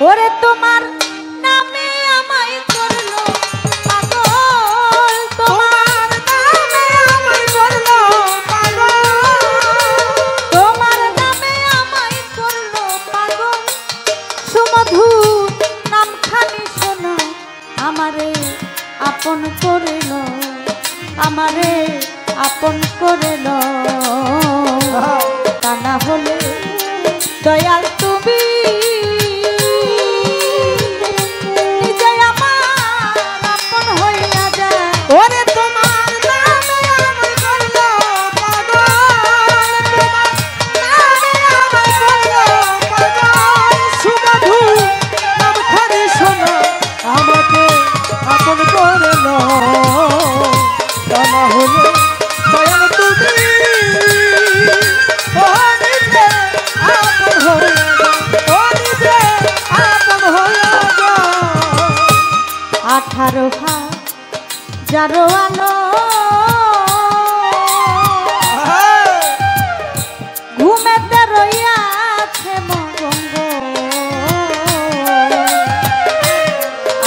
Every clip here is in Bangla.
ওরে তোমার নামে আমায় করলো পাগল, তোমার নামে আমায় করলো পাগল, তোমার নামে আমায় করলো পাগল। সুমধুর নামখানি শোনো, আমারে আপন করিল, আমারে আপন করিল। তা না হলে দয়াল তুমি নিজে আমার আপন হইয়া যায়। ওরে তোমার নামে আমায় করলো পাগল, তোমার নামে আমায় করলো পাগল। সুমধুর নামখানি শোনো, আমাকে আপন করে নাও। তা না হলে দয়াল তুমি ও নিজে আপন হয়ে যাও, ও নিজে আপন হয়ে যাও। 18 হাজার আলো ঘুমেতে রইয়াছে মঙ্গ,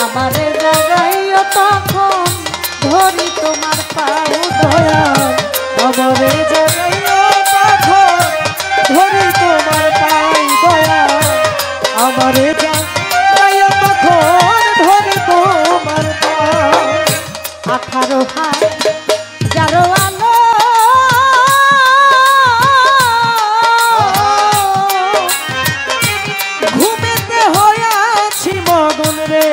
আমারে জাগাইও তখন ধরি তোমার পাও দয়াল। আমারে জাগাইও তখন ধরি তোমার পাই দয়াল, আমারে জাগাইও তখন ধরি তোমার পাই। 18 হাজার আলো ঘুমেতে হইয়াছি মগন রে,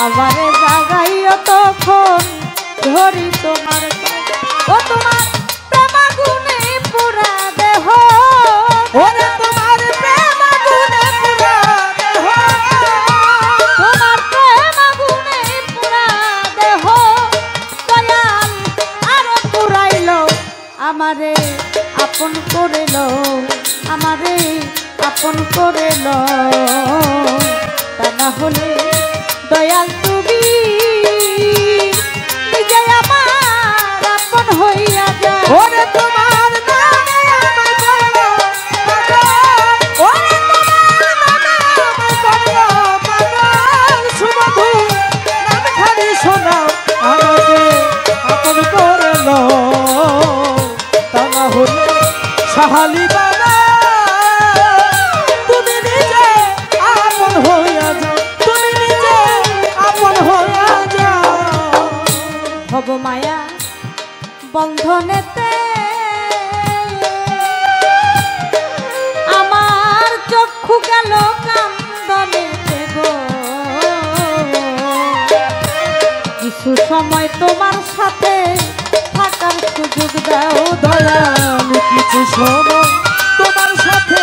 আমারে জাগাইও তখন ধরি তোমার পাও। ও তোমার প্রেমাগুনে পুরা দেহ, ওরে তোমার প্রেম আগুনে পুরা দেহ, তোমার প্রেমাগুনে পুরা দেহ। দয়াল আরো পুরাইল, আমারে আপন করিল, আমারে আপন করিল। তা না হলে দয়াল তুমি নিজে আমার আপন হইয়া যায়। ওরে তোমার নামে আমায় করলো পাগল, ওরে তোমার নামে আমায় করলো পাগল। সুমধুর নামখানি শোনো, আমাকে আপন করে নাও। তা না হলে সাহালি বাবা তুমি নিজে আপন হইয়া যাও, তুমি নিজে আপন হইয়া যাও। ভব মায়া বন্ধনেতে আমার চক্ষু গেল কান্দনেতে গো। কিছু সময় তোমার সাথে থাকার সুযোগ দাও দয়াল, কিছু সময় তোমার সাথে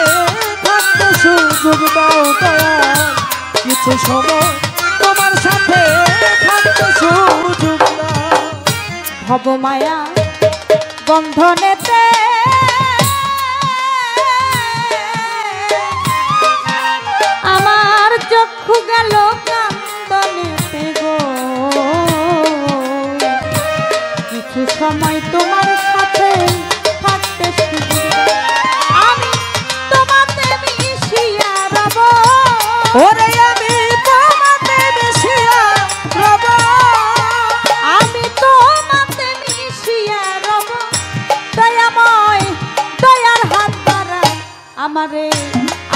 থাকতে সুযোগ দাও দয়াল, কিছু সময় তোমার সাথে থাকতে সুযোগ দাও। ভব মায়া বন্ধনেতে আমার চক্ষু গেল কান্দনেতে গো। কিছু সময় তোমার সাথে থাকতে সুযোগ দাও। আমি তোমাতে মিশিয়া রব, ওরে আমি তোমাতে মিশিয়া রব, আমি তোমাতে মিশিয়া রব। দয়াময় দয়ার হাত দ্বারা আমারে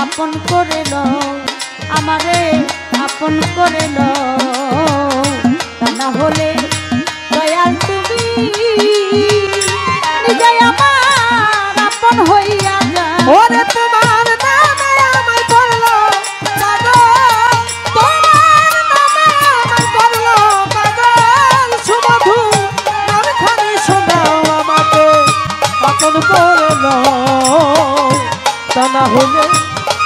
আপন করে লও, আমারে আপন করে লও। তা না হলে দয়াল তুমি নিজে আমার আপন হইয়া যায়। ওরে তোমার নামে আমায় করলো পাগল, তোমার নামে আমায় করলো পাগল। সুমধুর নামখানি শোনাও, আমাকে আপন করে নাও। তা না হলে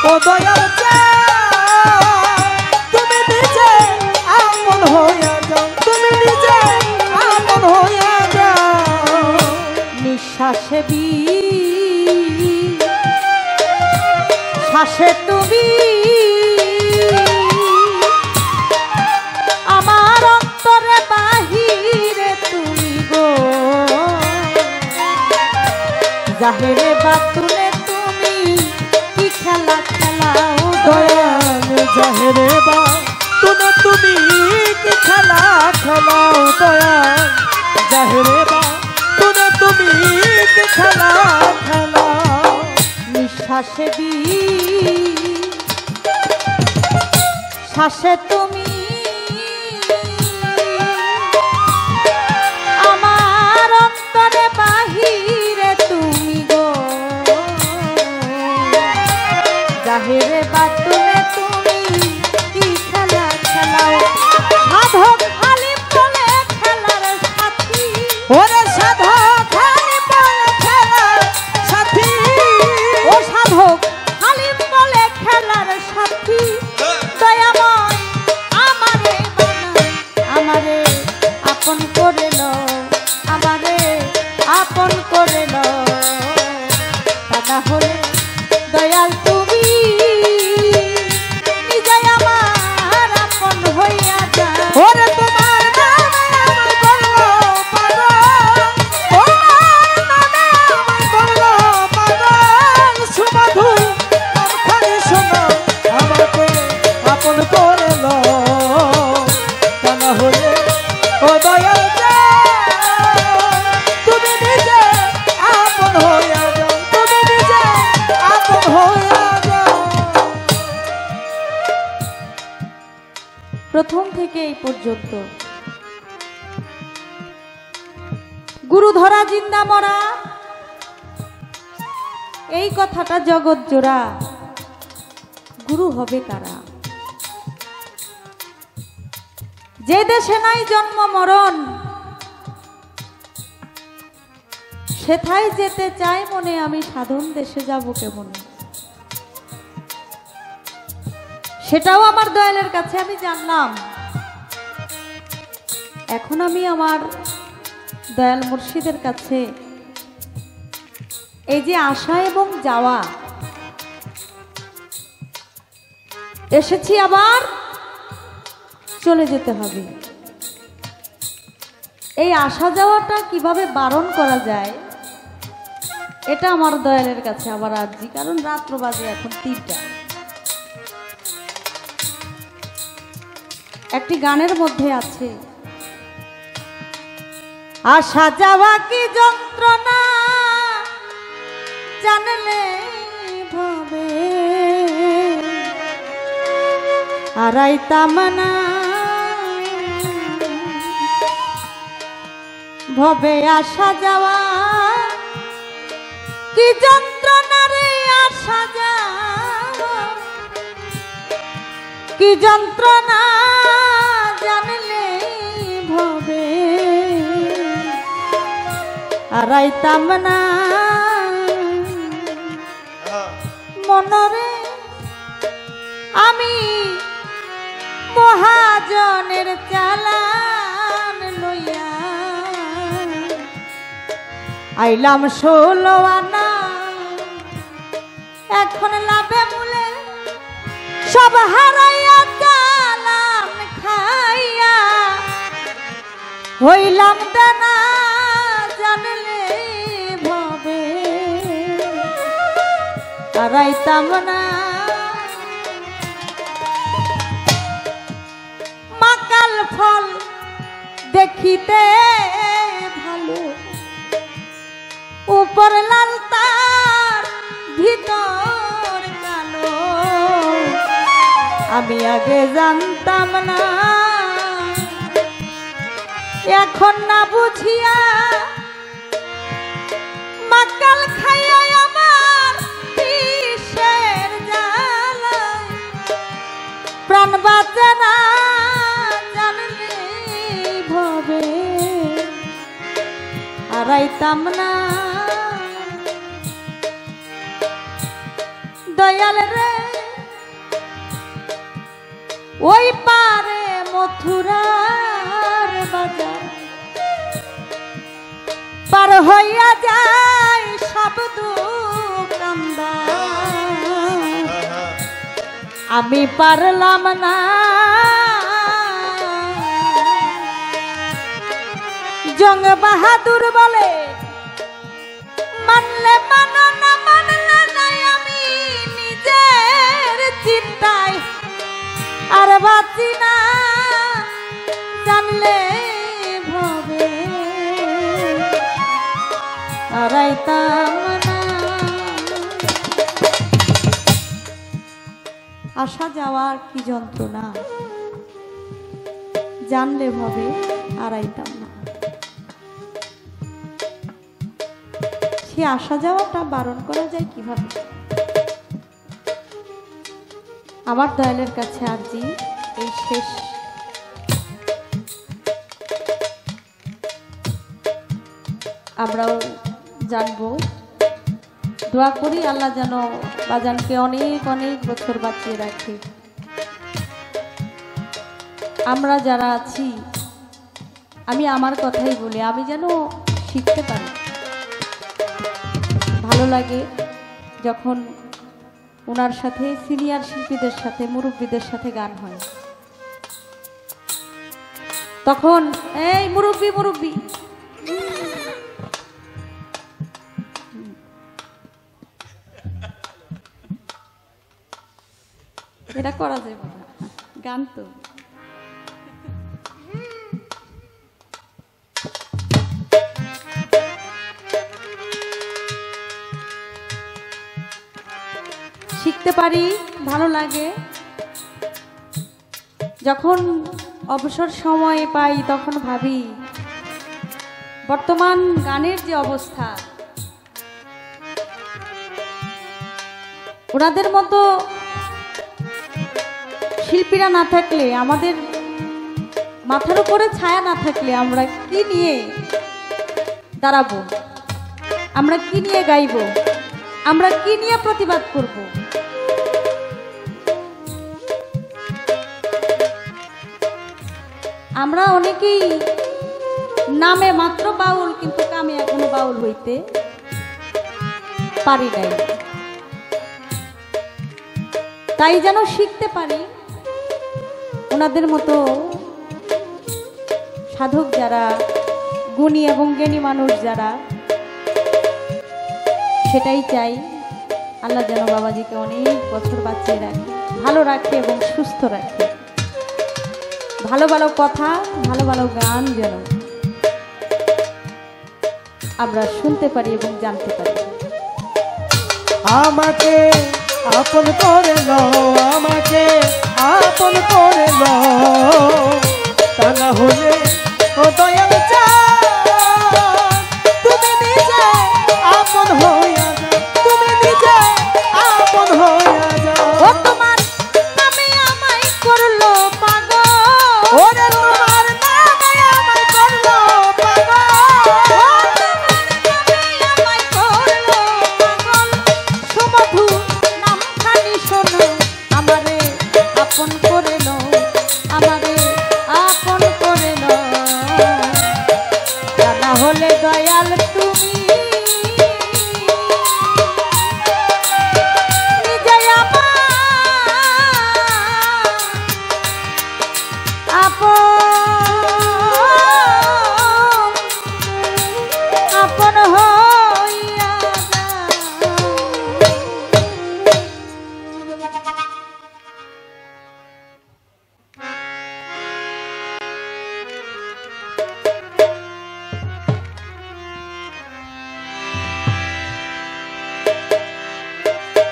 ও দয়াল তুমি নিজে আপন হইয়া যাও, তুমি নিজে আপন হইয়া যাও। নিঃশ্বাসে শ্বাসে তুমি আমার অন্তরে বাহিরে তুমি গো। জাহেরে বাতুলে তুমি কি খেলা জাহেরে বা তুনে তুমি খেলা খেলা নিঃশ্বাসে শ্বাসে তুমি আমার অন্তরে বাহিরে তুমি গো জাহেরে বা তুনে তুমি কি খেলা খেলাও সাধক খালি বলে খেলার সাথী ওরে সাধক খালি বলে খেলার সাথী ও সাধক খালি বলে খেলার সাথী দয়াময় আমারে বানাও আমারে আপন করে লও আমারে আপন করে লও তা না হলে দয়াল তুমি নিজে আমার আপন হইয়া যাও ওরে তোমার নামে আমার করলো পাগল তোমার নামে আমার করলো পাগল সুমধুর খালি শোনো আমাকে আপন করে লো তা না হলে ও দয়াল তুমি নিজে আপন হইয়া যাও তুমি নিজে আপন হইয়া যাও প্রথম থেকে এই পর্যন্ত গুরু ধরা জিন্দা মরা এই কথাটা জগৎ জোড়া গুরু হবে কারা যে দেশে নাই জন্ম মরণ সেথায় যেতে চাই মনে আমি সাধন দেশে যাব কেমন সেটাও আমার দয়ালের কাছে আমি জানলাম এখন আমি আমার দয়াল মুর্শিদের কাছে এই যে আসা এবং যাওয়া এসেছি আবার চলে যেতে হবে এই আসা যাওয়াটা কিভাবে বারণ করা যায় এটা আমার দয়ালের কাছে আবার আর্জি কারণ রাত্র বাজে এখন 3টা একটি গানের মধ্যে আছে আসা যাওয়া কি যন্ত্রণা জানলে ভাবে আড়াইতাম না ভবে আসা যাওয়া কি যন্ত্রণা রে আসা যাওয়া কি যন্ত্রণা জানলে ভবে আড়াইতাম না মনরে আমি মহাজনের চালান লইয়া আইলাম 16 আনা এখন লাভে মূলে সব হারাইয়া চালান খাইয়া হইলাম দানা জানলে ভবে আড়াইতাম না মাকাল ফল দেখিতে ভালো উপর লাল তার ভিতর কালো আমি আগে জানতাম না এখন না বুঝিয়া মাকাল খাইয়া আমার বিষের জ্বালায় প্রাণ বাঁচে না জানলে ভবে আড়াইতাম না দয়াল রে ওই পারে মথুরার বাজার পার হইয়া যায় সব দোকানদার আমি পারলাম না জং বাহাদুর বলে মানলে মানো না মানলে নাই আমি নিজের চিন্তায় আর বাঁচি না জানলে ভবে হারাইতাম না। আসা যাওয়ার কি যন্ত্রণা, জানলে ভাবে হারাইতাম না। সে আসা যাওয়াটা বারণ করা যায় কিভাবে? আমার দয়ালের কাছে আরজি, এই শেষ আমরাও জানবো, দোয়া করি আল্লাহ যেন বাজানকে অনেক অনেক বছর বাঁচিয়ে রাখে। আমরা যারা আছি, আমি আমার কথাই বলি, আমি যেন শিখতে পারি। ভালো লাগে যখন ওনার সাথে সিনিয়র শিল্পীদের সাথে, মুরব্বীদের সাথে গান হয়, তখন এই মুরব্বী মুরব্বী এটা করা যায় না, গান তো। শিখতে পারি, ভালো লাগে। যখন অবসর সময় পাই তখন ভাবি বর্তমান গানের যে অবস্থা, ওনাদের মতো শিল্পীরা না থাকলে, আমাদের মাথার উপরে ছায়া না থাকলে আমরা কি নিয়ে দাঁড়াবো, আমরা কি নিয়ে গাইবো, আমরা কি নিয়ে প্রতিবাদ করব? আমরা অনেকেই নামে মাত্র বাউল, কিন্তু কামে এখনো বাউল হইতে পারি নাই। তাই যেন শিখতে পারি ওনাদের মতো সাধক যারা, গুণী এবং জ্ঞানী মানুষ যারা, সেটাই চাই। আল্লাহ যেন বাবাজিকে অনেক বছর বাঁচিয়ে রাখে, ভালো রাখে এবং সুস্থ রাখে। ভালো ভালো কথা, ভালো ভালো গান যেন আমরা শুনতে পারি এবং জানতে পারি। আমাকে আপন করে নাও, আমাকে আপন করে নাও, তা না হলে ও দয়াল চাঁদ, তুমি নিজে আপন হইয়া যাও, তুমি নিজে আপন হইয়া যাও। ও তোমার নামে আমায় করলো পাগল, ওরে তোমার নামে আমায় করলো পাগল, আমায় করলো পাগল। সুমধু নামখানি শোনো, আমারে আপন করে লো, আমারে আপন করে লো। তা না হলে দয়াল তুমি নিজে আমার আপন হইয়া যাও।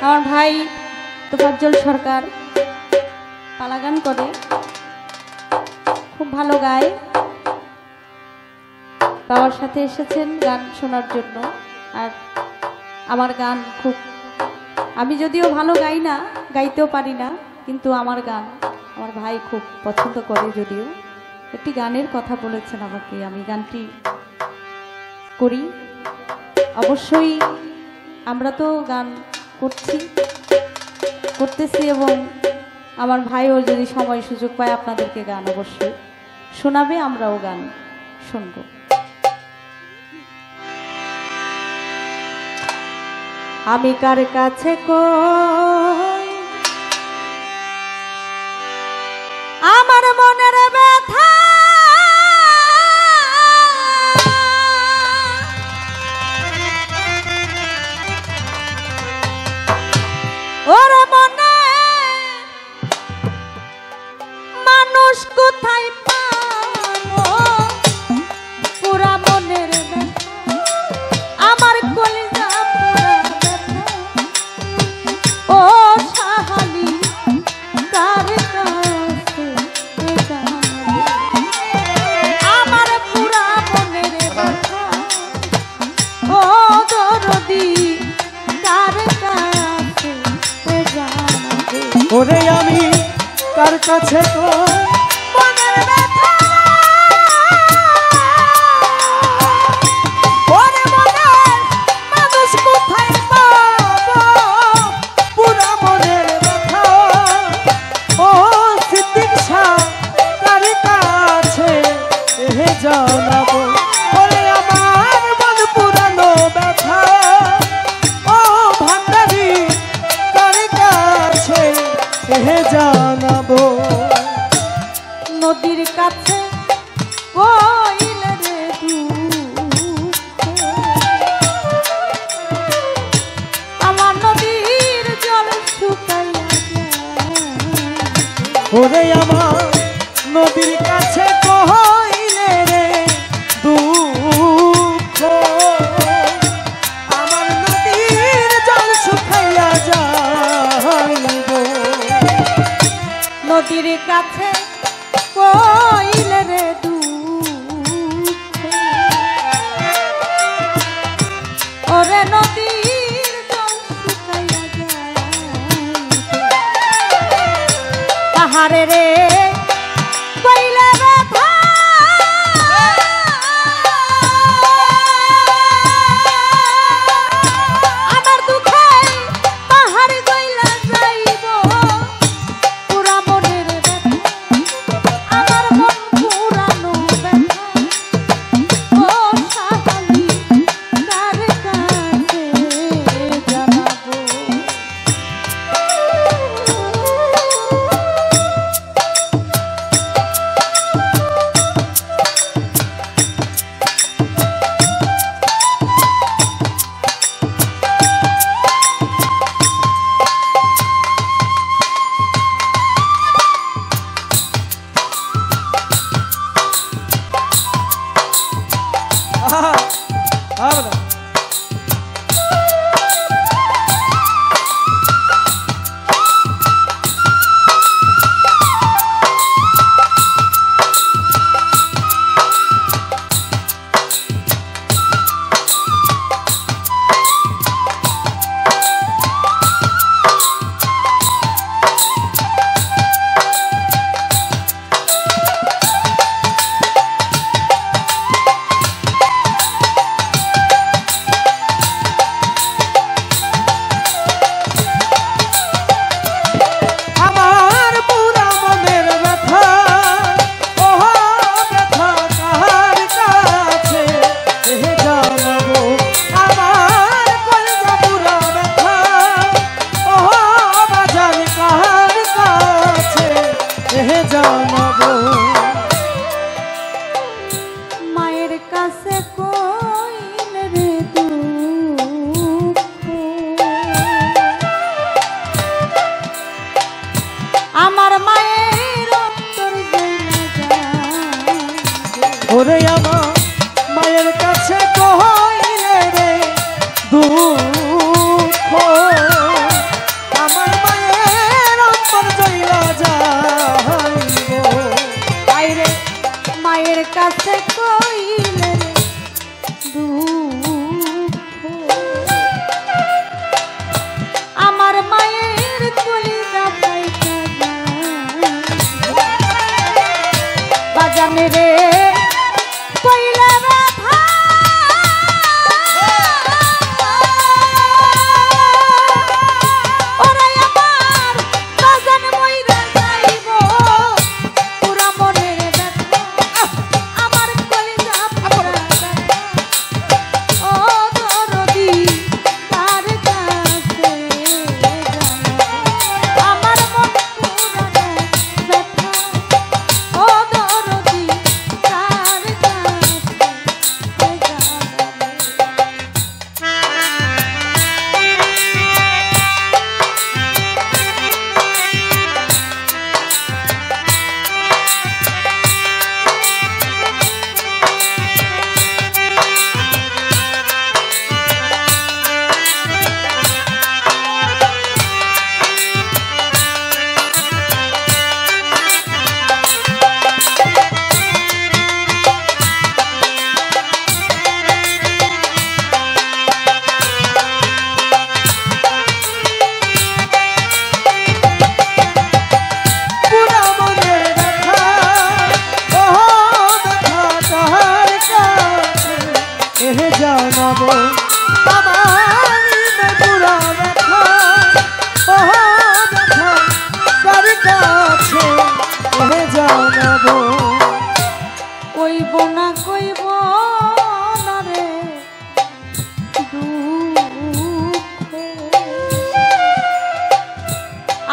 আমার ভাই তোফাজ্জল সরকার পালা গান করে, খুব ভালো গায়। বাবার সাথে এসেছেন গান শোনার জন্য। আর আমার গান খুব, আমি যদিও ভালো গাই না, গাইতেও পারি না, কিন্তু আমার গান আমার ভাই খুব পছন্দ করে। যদিও একটি গানের কথা বলেছেন আমাকে, আমি গানটি করি। অবশ্যই আমরা তো গান করতেছি এবং আমার ভাইও যদি সময় সুযোগ পায় আপনাদেরকে গান অবশ্যই শোনাবে, আমরাও গান শুনব। আমি কার কাছে কই আমার মনের ব্যথা, ওরে মনে মানুষ কোথায় পাবো, পুরা মনের ব্যথা আমার ও সাহালি কার কাছে জানাবো আমার পুরা মনের ব্যথা ও দরদি কার কাছে জানাবো ওরে আমি কার কাছে তো মনের ব্যথা ওরে মনের মানুষ কোথায় পাবো পুরা মনের ব্যথা ও সিদ্দিক শাহ কার কাছে জানাবো ওরে আমার মন পুরানো ব্যথা ও ভান্ডারি কার কাছে জানাবো নদীর কাছে কইলে রে দুঃখে আমার নদীর জল শুকাইয়া যায় ওরে আমার নদীর কাছে কইলে রে দুঃখ আমার নদীর জল শুকাইয়া যাইব নদীর কাছে কইলে রে দুঃখে ওরে নদীর জল শুকাইয়া যায় তাহারে রে কইলে ব্যথা আমার দুঃখে পাহাড় গইলা যাইব পুরা মনের ব্যথা আমার মন পুরানো ব্যথা ও সাহালি কার কাছে জানাবো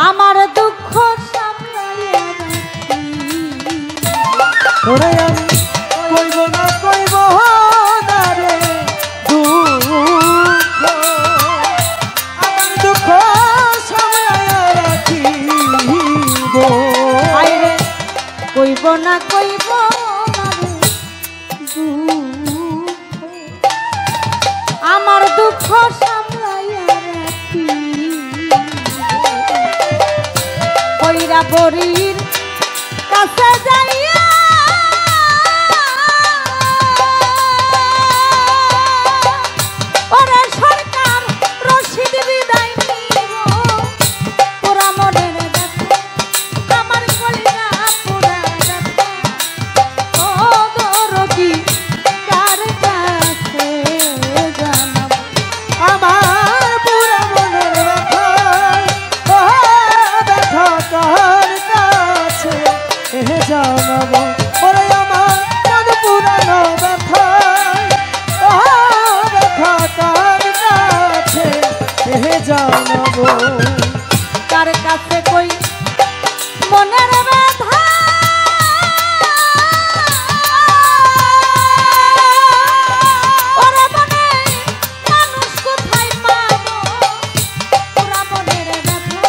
আমার দুঃখ সামলাইয়া রাখি। ওরে আমি কইব না রে দুঃখ, আমার দুঃখ সামলাইয়া রাখিব। আইরে কইব না রে দুঃখ, আমার দুঃখ সামলাইয়া রাখি। কইরা বড়ির কাছে যাইয়া ওরে সরকার রশিদ বিদায় নিব। পুরা মনের ব্যথা আমার কলিজা পুরা ব্যথা। ও দরদি কার কাছে জানাবো, আমার পুরা মনের ব্যথা, ও ব্যথা কার কাছে জানাবো। ওরে আমার মন পুরানো ব্যথা, ও ব্যথা কার কাছে জানাবো। কার কাছে কই মনের ব্যথা। ওরে মনে মানুষ কোথায় পাবো, পুরা মনের ব্যথা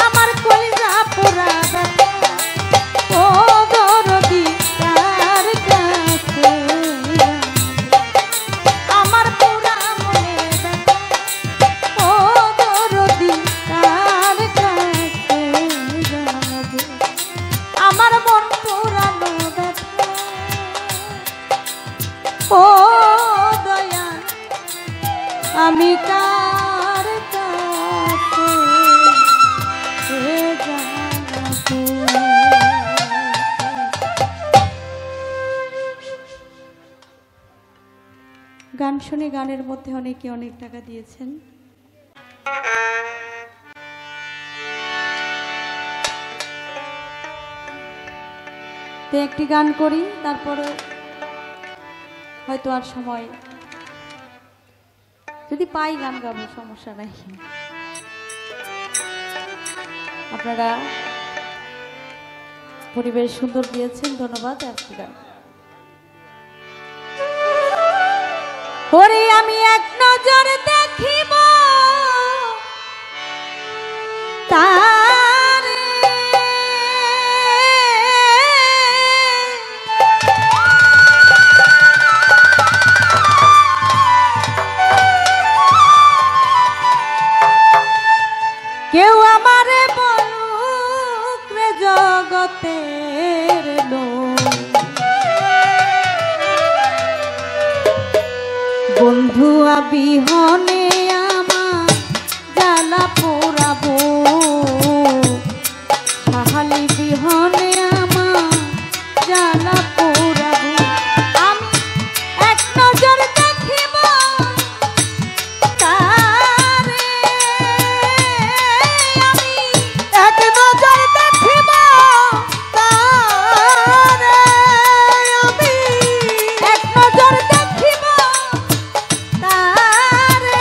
আমার কলিজা পুরা ব্যথা। ও দরদি কার কাছে আমার পুরা মনের ব্যথা। ও দরদি কার কাছে জানাবো, আমার মন পুরানো ব্যথা। ও দয়া আমি কার কাছে জানাবো। গান শুনে গানের মধ্যে অনেকে অনেক টাকা দিয়েছেন। তো একটি গান করি, তারপরে হয়তো আর সময় যদি পাই গান গাবো, সমস্যা নাই। আপনারা পরিবেশ সুন্দর দিয়েছেন, ধন্যবাদ। একটি গান ওরে আমি এক নজর দেখিব তারে, কেউ আমারে বলুক রে জগতের লোক, বন্ধু বিহনে আমার জ্বালা পোড়াবো, সাহালি বিহনে আমার জ্বালা পোড়াবো। আমি এক নজর দেখিব তারে, আমি এক নজর দেখিব তারে, আমি এক নজর দেখিব তারে।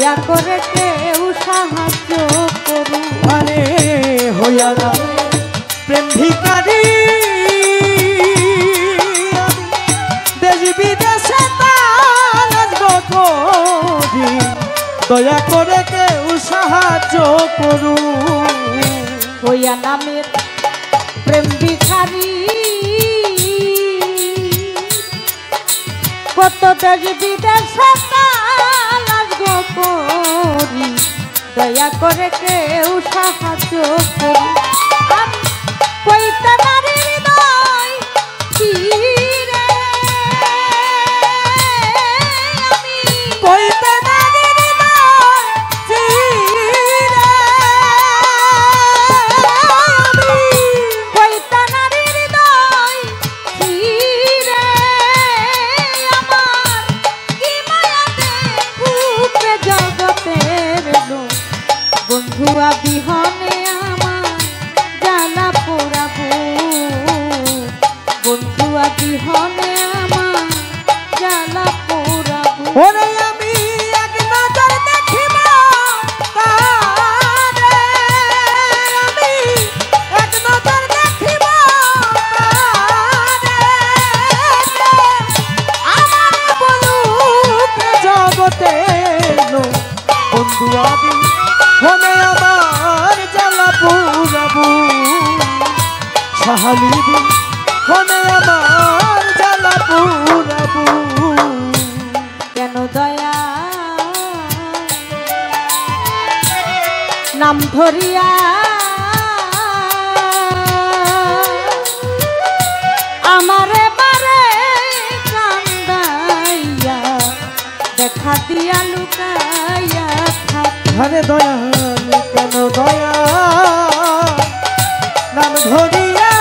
দয়া করে কেউ সাহায্য করুন। আরে হইয়া না প্রেম ভিখারি, দেশ বিদেশে তালাশ গো করি, দয়া করে কেউ সাহায্য করুন। হইয়া নামের প্রেম ভিখারি, কত দেশ বিদেশে তালাশ গো করি, দয়া করে কেউ সাহায্য করুন। আমি কইতে পারি হৃদয় চিরে, আমি কইতে পারি হৃদয় চিরে, আমি কইতে পারি হৃদয় চিরে, আমার কি মায়াতে বুকে জগতের লোক, বন্ধুয়া বিহনে আমার জ্বালা পোড়াবো, বন্ধুয়া বিহনে আমার জ্বালা পোড়াবো। ওরে আমি এক নজর দেখিব তারে, আমি এক নজর দেখিব তারে, আমার বলুক জগতের লোক, বন্ধু আমি হনে আমার জ্বালা পুরাবো, সাহালিবি হনে আমার জ্বালা পুরাবো। কেন দয়া নাম ধরিয়া আমারে বারে কান্দাইয়া, দেখা দিয়া লুকাইয়া থাকি। আরে দয়াল কেন দয়া নাম ধরিয়া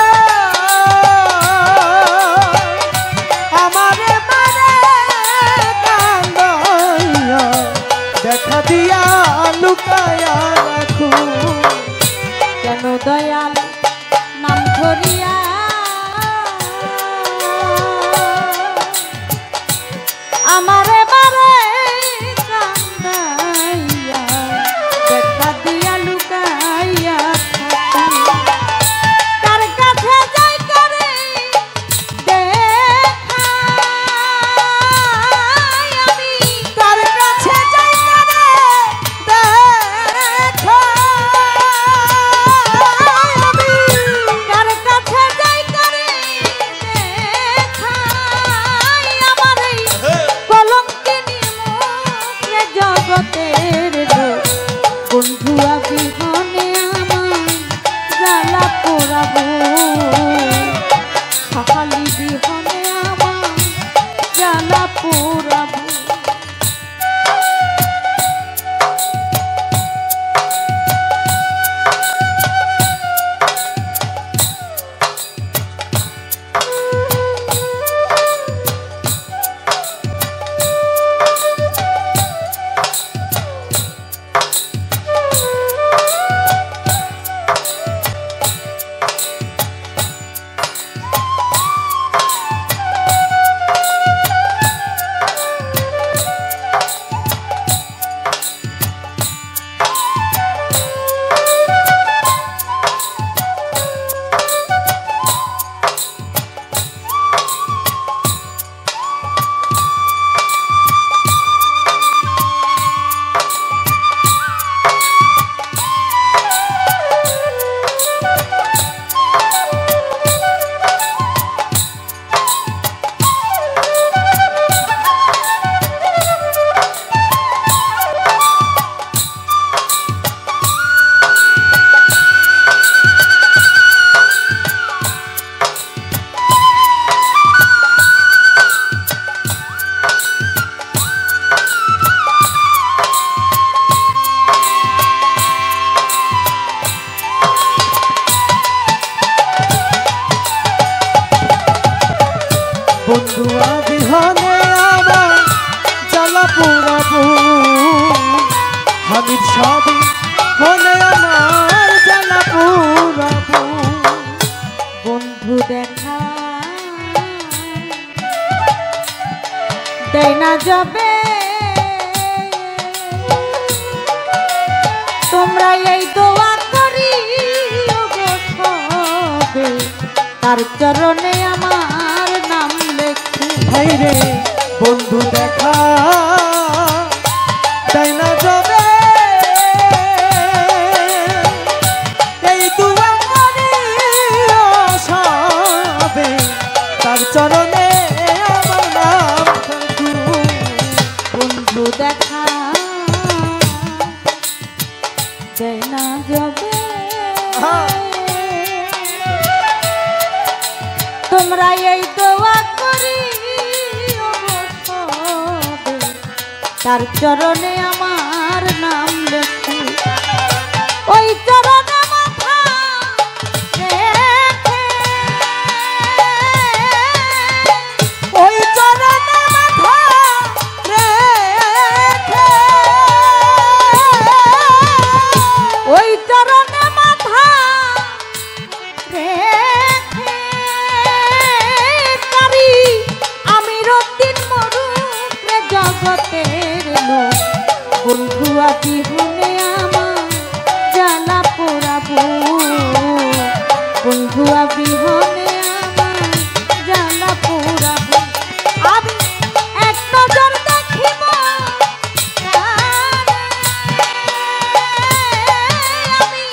আমারে মারে কান্দাইয়া, দেখা দিয়া লুকায়া রাখু। কেন দয়াল নাম ধরিয়া আমারে বারে কান্দাইয়া, দেখা দিয়া লুকাইয়া থাকি। কার কাছে যাই করে দেখাই, আমি তার কাছে যাই করে দেখা, আমি কার কাছে যাই করে দেখাই, আমার এই কলঙ্কিনী মুখে জগতের লোক, বন্ধুয়া বিহনে আমার জ্বালা পোড়াবো, সকালি বিহনে আমার জ্বালা পোড়াবো। বন্ধুয়া বিহনে আমার জ্বালা পুরাবো, হামিদ সাদি হলে আমার জ্বালা পুরাবো। বন্ধু দেখা দেয় না যাবে তার চরণে আমার নাম লেখি। হাই রে বন্ধু দেখা তাই না যাবে এই দুয়া করি সবে তার চরণে আমার নাম থাকু। বন্ধু দেখা দেয় না যাবে তোমরা এই দোয়া করি তার চরণে আমার নাম লেখি। ওই চরণে মাথা রেখে ওই চরণে মাথা রেখে ওই চরণে মাথা রেখে পারি আমি রক্তিম মরুকে জগতের লোক। বন্ধু বিহনে আমার জ্বালা পোড়াবো, বন্ধু বিহনে আমার জ্বালা পোড়াবো। আমি এক নজর দেখিব আমি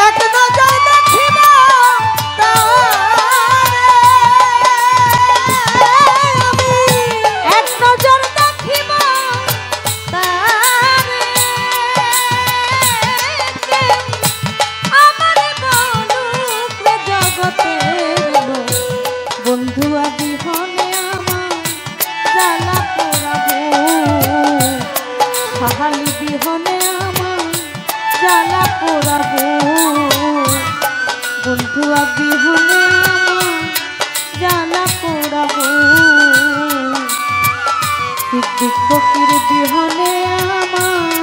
এক নজর দেখিব আমি এক নজর দেখিব তারে আমার বলুক রে জগতের লোক। বন্ধু বিহনে আমার জ্বালা পোড়াবো, সাহালি বিহনে আমার জ্বালা পোড়াবো, বন্ধু বিহনে আমার জ্বালা পোড়াবো, সিদ্দিক ফকির বিহনে আমার